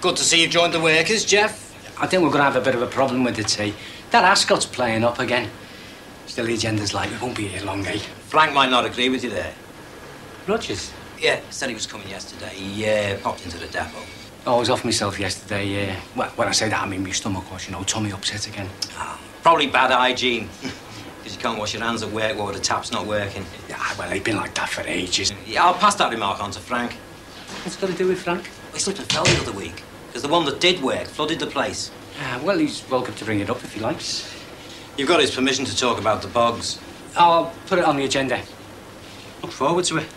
Good to see you joined the workers, Jeff. I think we're going to have a bit of a problem with the tea. That Ascot's playing up again. Still, the agenda's like, we won't be here long, eh? Frank might not agree with you there. Rogers? Yeah, said he was coming yesterday. He popped into the depot. Oh, I was off myself yesterday, yeah. Well, when I say that, I mean my stomach was, you know, tummy upset again. Oh, probably bad hygiene. Because you can't wash your hands at work while the tap's not working. Yeah, well, they've been like that for ages. Yeah, I'll pass that remark on to Frank. What's it got to do with Frank? He slipped and fell the other week. Because the one that did work flooded the place. Well, he's welcome to bring it up if he likes. You've got his permission to talk about the bogs. I'll put it on the agenda. Look forward to it.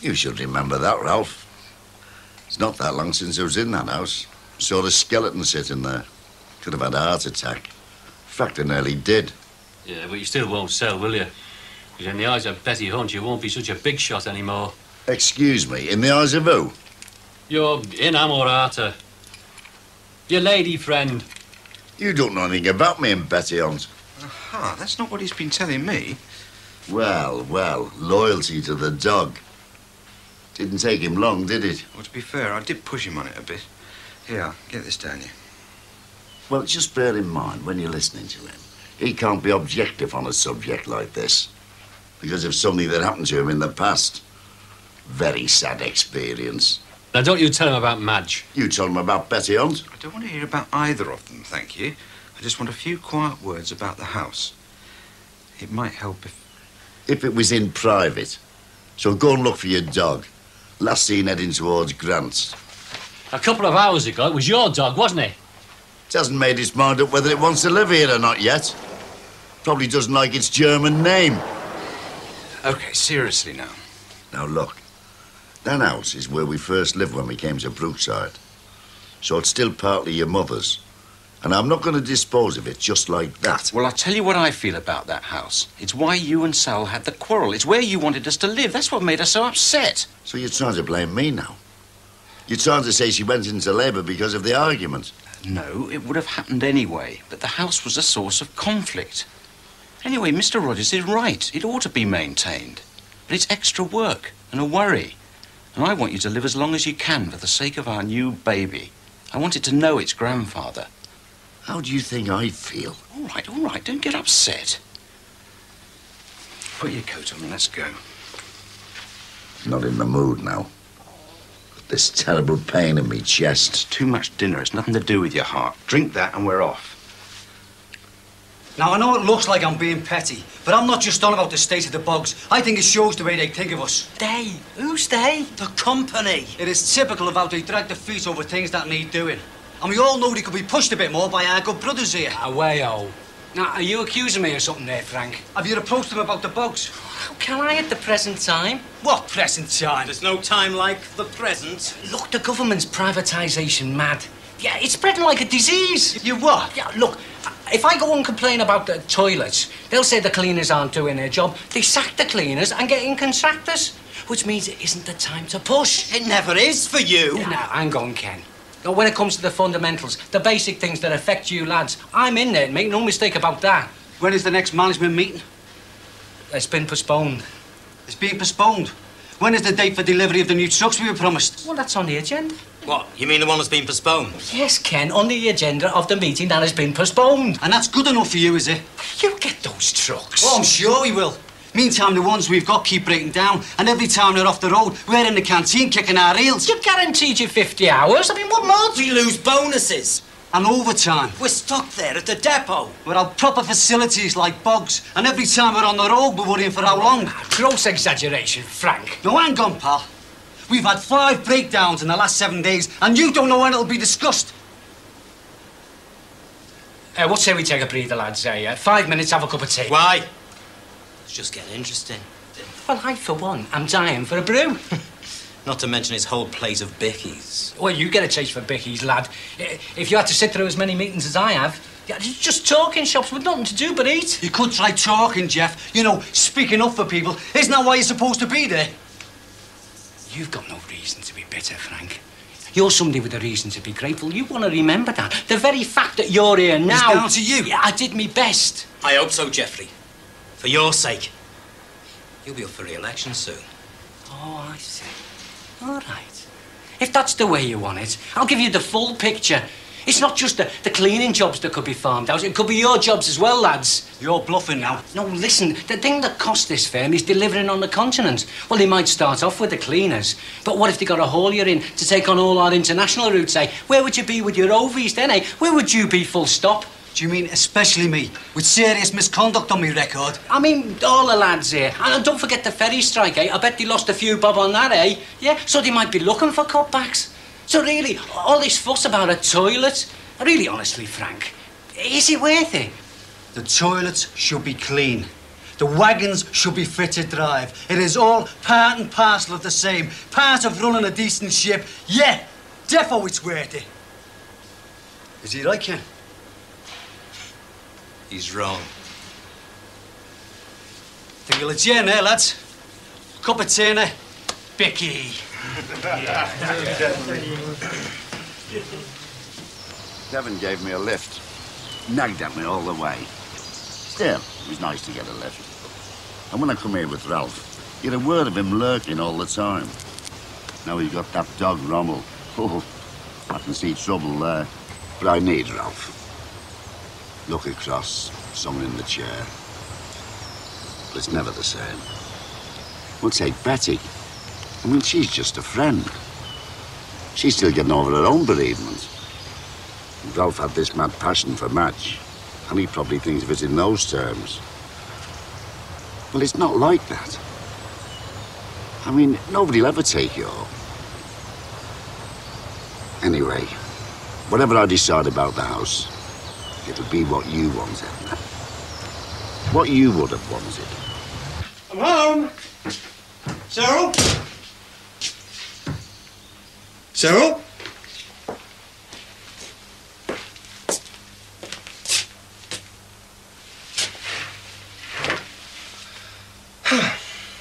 You should remember that, Ralph. It's not that long since I was in that house. Saw the skeleton sitting there. Could have had a heart attack. In fact, I nearly did. Yeah, but you still won't sell, will you? Because in the eyes of Betty Hunt, you won't be such a big shot anymore. Excuse me, in the eyes of who? Your inamorata. Your lady friend. You don't know anything about me and Betty Hunt. Aha, that's not what he's been telling me. Well, loyalty to the dog. Didn't take him long, did it? Well, to be fair, I did push him on it a bit. Here, get this down you. Well, just bear in mind when you're listening to him, he can't be objective on a subject like this because of something that happened to him in the past. Very sad experience. Now, don't you tell him about Madge. You told him about Betty Hunt. I don't want to hear about either of them, thank you. I just want a few quiet words about the house. It might help if it was in private. So go and look for your dog. Last seen heading towards Grant's. A couple of hours ago, it was your dog, wasn't it? It hasn't made its mind up whether it wants to live here or not yet. Probably doesn't like its German name. OK, seriously now. Now, look. That house is where we first lived when we came to Brookside. So it's still partly your mother's. And I'm not going to dispose of it just like that. Well, I'll tell you what I feel about that house. It's why you and Sal had the quarrel. It's where you wanted us to live. That's what made us so upset. So you're trying to blame me now? You're trying to say she went into labour because of the argument? No, it would have happened anyway. But the house was a source of conflict. Anyway, Mr. Rogers is right. It ought to be maintained. But it's extra work and a worry. And I want you to live as long as you can for the sake of our new baby. I want it to know its grandfather. How do you think I feel? All right, don't get upset. Put your coat on and let's go. Not in the mood now. Got this terrible pain in me chest. It's too much dinner. It's nothing to do with your heart. Drink that and we're off. Now, I know it looks like I'm being petty, but I'm not just on about the state of the bogs. I think it shows the way they think of us. They? Who's they? The company. It is typical of how they drag their feet over things that need doing. And we all know they could be pushed a bit more by our good brothers here. Away-o. Now, are you accusing me of something there, Frank? Have you approached them about the bogs? How can I at the present time? What present time? There's no time like the present. Look, the government's privatisation mad. Yeah, it's spreading like a disease. You what? Yeah, look, if I go and complain about the toilets, they'll say the cleaners aren't doing their job. They sack the cleaners and get in contractors, which means it isn't the time to push. It never is for you. Yeah, now, hang on, Ken. Now, when it comes to the fundamentals, the basic things that affect you lads, I'm in there, make no mistake about that. When is the next management meeting? It's been postponed. It's being postponed. When is the date for delivery of the new trucks we were promised? Well, that's on the agenda. What, you mean the one that's been postponed? Yes, Ken, on the agenda of the meeting that has been postponed. And that's good enough for you, is it? You get those trucks. Oh, I'm sure we will. Meantime, the ones we've got keep breaking down, and every time they're off the road, we're in the canteen kicking our heels. You're guaranteed you 50 hours. I mean, what more? We lose bonuses. And overtime. We're stuck there at the depot. Without proper facilities like bogs, and every time we're on the road, we're worrying for how long. Gross exaggeration, Frank. No, hang on, pal. We've had 5 breakdowns in the last 7 days, and you don't know when it'll be discussed. What say we take a breather, lads? 5 minutes, have a cup of tea. Why? It's just getting interesting. Well, I, for one, am dying for a brew. Not to mention his whole plate of bickies. Well, you get a taste for bickies, lad. If you had to sit through as many meetings as I have, just talking shops with nothing to do but eat. You could try talking, Jeff. You know, speaking up for people. Isn't that why you're supposed to be there? You've got no reason to be bitter, Frank. You're somebody with a reason to be grateful. You want to remember that. The very fact that you're here now... It's down to you. Yeah, I did me best. I hope so, Geoffrey. For your sake. You'll be up for re-election soon. Oh, I see. All right. if that's the way you want it, I'll give you the full picture. It's not just the cleaning jobs that could be farmed out. It could be your jobs as well, lads. You're bluffing now. No, listen, the thing that costs this firm is delivering on the continent. Well, they might start off with the cleaners, but what if they got a haulier in to take on all our international routes, eh? Where would you be with your OVs then, eh? Where would you be, full stop? Do you mean especially me, with serious misconduct on my record? I mean, all the lads here. And don't forget the ferry strike, eh? I bet they lost a few bob on that, eh? Yeah, so they might be looking for cutbacks. So really, all this fuss about a toilet, really, honestly, Frank, is it worth it? The toilets should be clean. The wagons should be fit to drive. It is all part and parcel of the same. Part of running a decent ship. Yeah, defo it's worth it. Is he right, Ken? He's wrong. Think you'll adjourn there, lads. Cup of tea, eh? Bicky. Devon gave me a lift. Nagged at me all the way. Still, it was nice to get a lift. And when I come here with Ralph, you had a word of him lurking all the time. Now he's got that dog, Rommel. Oh, I can see trouble there. But I need Ralph. Look across, someone in the chair. But it's never the same. We'll take Betty. I mean, she's just a friend. She's still getting over her own bereavement. And Ralph had this mad passion for Madge, and he probably thinks of it in those terms. Well, it's not like that. I mean, nobody'll ever take you home. Anyway, whatever I decide about the house, it'll be what you want, Edna. What you would have wanted. I'm home! Cyril? Cyril?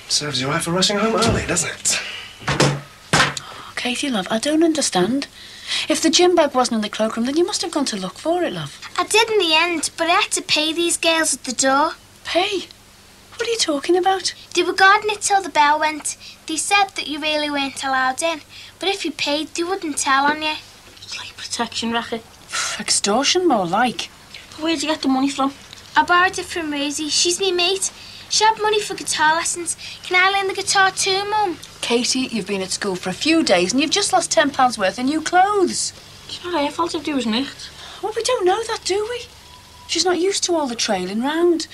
Serves you right for rushing home early, doesn't it? Oh, Katie, love, I don't understand. If the gym bag wasn't in the cloakroom, then you must have gone to look for it, love. I did in the end, but I had to pay these girls at the door. Pay? What are you talking about? They were guarding it till the bell went. They said that you really weren't allowed in, but if you paid, they wouldn't tell on you. It's like protection racket. Extortion, more like. Where'd you get the money from? I borrowed it from Rosie. She's me mate. She had money for guitar lessons. Can I learn the guitar too, Mum? Katie, you've been at school for a few days and you've just lost £10 worth of new clothes. It's not her fault if there was nicht. Well, we don't know that, do we? She's not used to all the trailing round.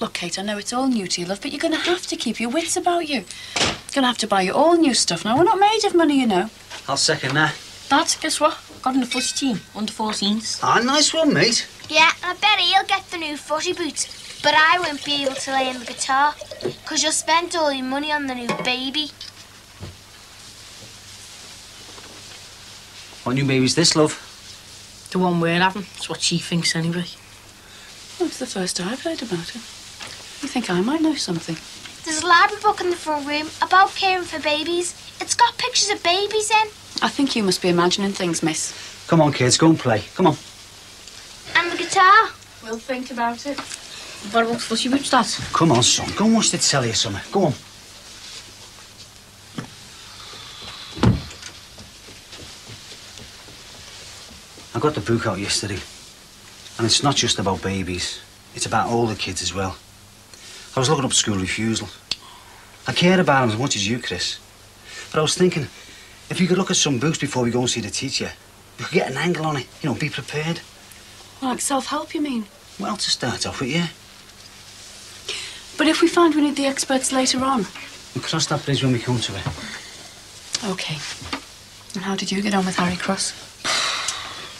Look, Kate, I know it's all new to you, love, but you're going to have to keep your wits about you. You're going to have to buy you all new stuff now. We're not made of money, you know. I'll second that. Dad, guess what? Got in the footy team, under 14s. Ah, nice one, mate. Yeah, I bet he'll get the new footy boots. But I won't be able to learn the guitar, because you'll spend all your money on the new baby. What new baby's this, love? The one we're having. That's what she thinks, anyway. Well, it's the first I've heard about it. You think I might know something? There's a library book in the front room about caring for babies. It's got pictures of babies in. I think you must be imagining things, miss. Come on, kids, go and play. Come on. And the guitar. We'll think about it. What about footy boots, Dad? Come on, son. Go and watch the telly or something. Go on. I got the book out yesterday. And it's not just about babies. It's about older kids as well. I was looking up school refusal. I care about them as much as you, Chris. But I was thinking, if you could look at some books before we go and see the teacher, we could get an angle on it. You know, be prepared. Well, like self-help, you mean? Well, to start off with, yeah. But if we find we need the experts later on? We'll cross that bridge when we come to it. OK. And how did you get on with Harry Cross?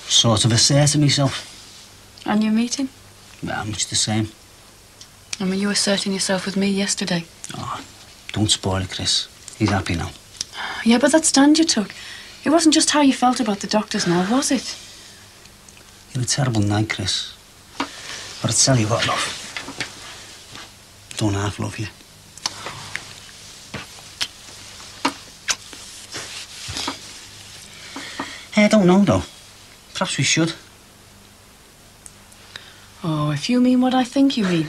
Sort of asserting myself. And your meeting? Well, much the same. I mean, you were asserting yourself with me yesterday. Oh, don't spoil it, Chris. He's happy now. Yeah, but that stand you took, it wasn't just how you felt about the doctors now, was it? You had a terrible night, Chris. But I tell you what, love. I don't half love you. Hey, I don't know, though. Perhaps we should. Oh, if you mean what I think you mean.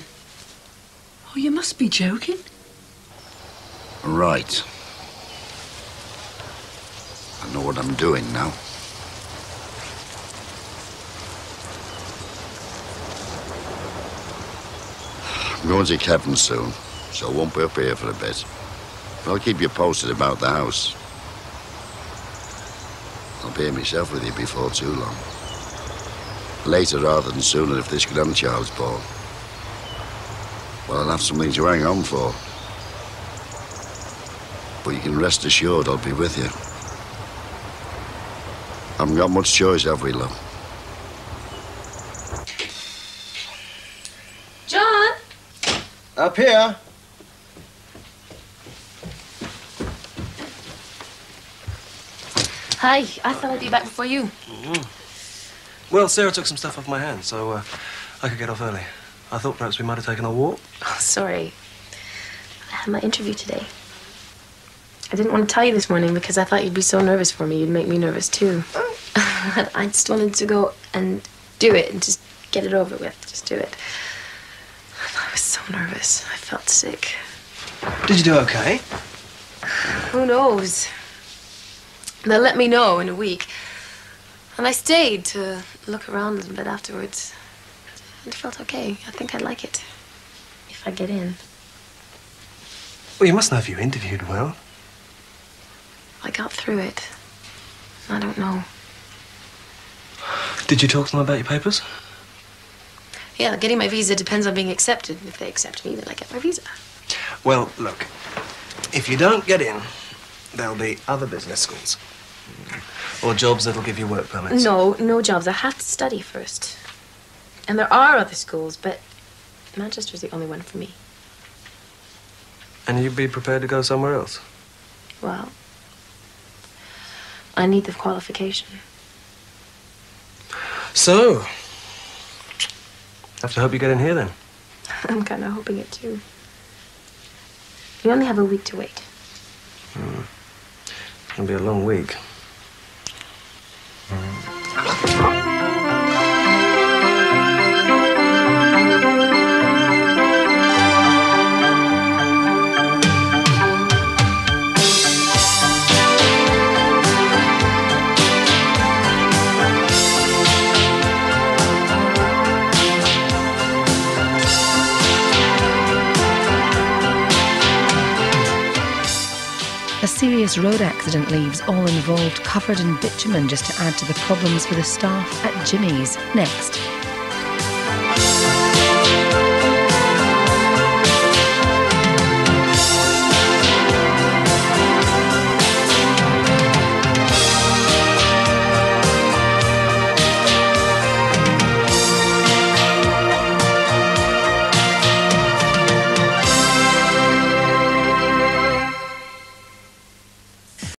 Oh, you must be joking. Right. I know what I'm doing now. I'm going to Kevin soon, so I won't be up here for a bit. But I'll keep you posted about the house. I'll be here myself with you before too long. Later rather than sooner if this grandchild's born. Well, I'll have something to hang on for. But you can rest assured I'll be with you. Haven't got much choice, have we, love? John! Up here. Hi, I thought I'd be back before you. Well, Sarah took some stuff off my hands, so I could get off early. I thought perhaps we might have taken a walk. Oh, sorry. I had my interview today. I didn't want to tell you this morning because I thought you'd be so nervous for me. You'd make me nervous, too. I just wanted to go and do it and just get it over with. Just do it. I was so nervous. I felt sick. Did you do okay? Who knows? They'll let me know in a week. And I stayed to look around a little bit afterwards. It felt okay. I think I'd like it. If I get in. Well, you must know if you interviewed well. I got through it. I don't know. Did you talk to them about your papers? Yeah, getting my visa depends on being accepted. If they accept me, then I get my visa. Well, look, if you don't get in, there'll be other business schools. Or jobs that'll give you work permits. No jobs. I have to study first. And there are other schools, but Manchester's the only one for me. And you'd be prepared to go somewhere else? Well, I need the qualification. So, have to hope you get in here then. I'm kind of hoping it too. You only have a week to wait. It'll be a long week. A serious road accident leaves all involved covered in bitumen just to add to the problems for the staff at Jimmy's. Next.